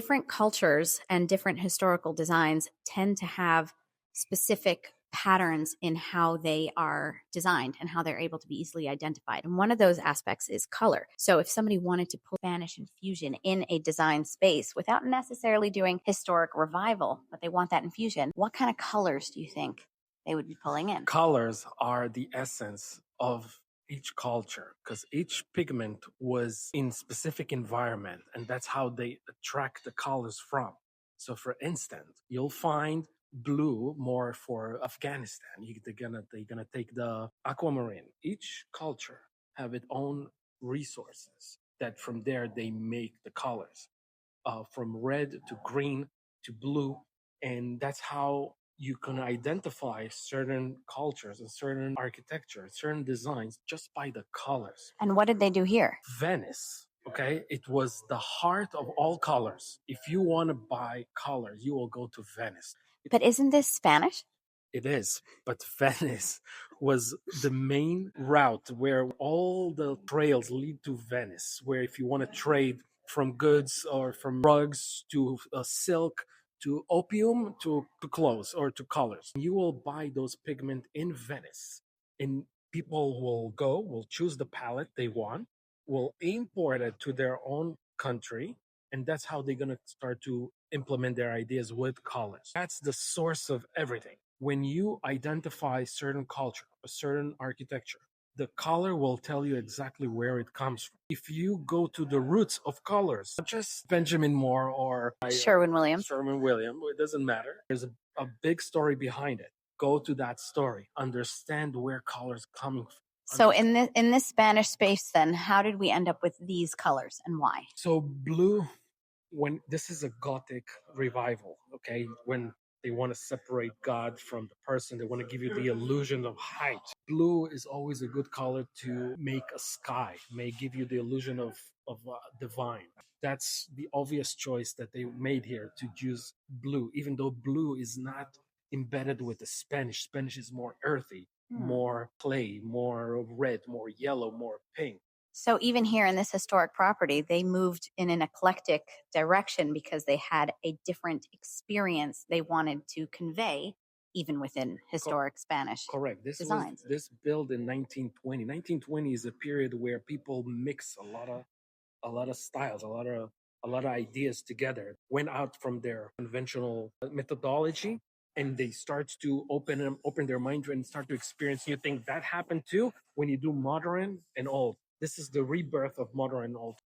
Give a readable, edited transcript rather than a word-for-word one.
different cultures and different historical designs tend to have specific patterns in how they are designed and how they're able to be easily identified. And one of those aspects is color. So if somebody wanted to put Spanish infusion in a design space without necessarily doing historic revival, but they want that infusion, what kind of colors do you think they would be pulling in? Colors are the essence of each culture because each pigment was in specific environment, and that's how they attract the colors from. So for instance, you'll find blue more for Afghanistan. They're gonna take the aquamarine. Each culture have its own resources that from there they make the colors, from red to green to blue, and that's how you can identify certain cultures and certain architecture, certain designs just by the colors. And what did they do here? Venice, okay, it was the heart of all colors. If you want to buy colors, you will go to Venice. But isn't this Spanish? It is, but Venice was the main route where all the trails lead to Venice, where if you want to trade from goods or from rugs to silk to opium to clothes or to colors, you will buy those pigment in Venice. And people will choose the palette they want, will import it to their own country, and that's how they're going to start to implement their ideas with colors. That's the source of everything. When you identify certain culture, a certain architecture, the color will tell you exactly where it comes from. If you go to the roots of colors, not just Benjamin Moore or Sherwin-Williams. Sherwin-Williams, it doesn't matter. There's a big story behind it. Go to that story, understand where colors coming from. So in this Spanish space, then, how did we end up with these colors and why? So blue, when this is a Gothic revival, okay, when they want to separate God from the person, they want to give you the illusion of height. Blue is always a good color to make a sky, may give you the illusion of divine. That's the obvious choice that they made here to use blue, even though blue is not embedded with the Spanish. Spanish is more earthy, more clay, more red, more yellow, more pink. So even here in this historic property, they moved in an eclectic direction because they had a different experience they wanted to convey, even within historic Spanish Correct. designs. This built in 1920. 1920 is a period where people mix a lot of styles, a lot of ideas together. Went out from their conventional methodology, and they start to open their mind and start to experience new things. That happened too when you do modern and old. This is the rebirth of modern and old.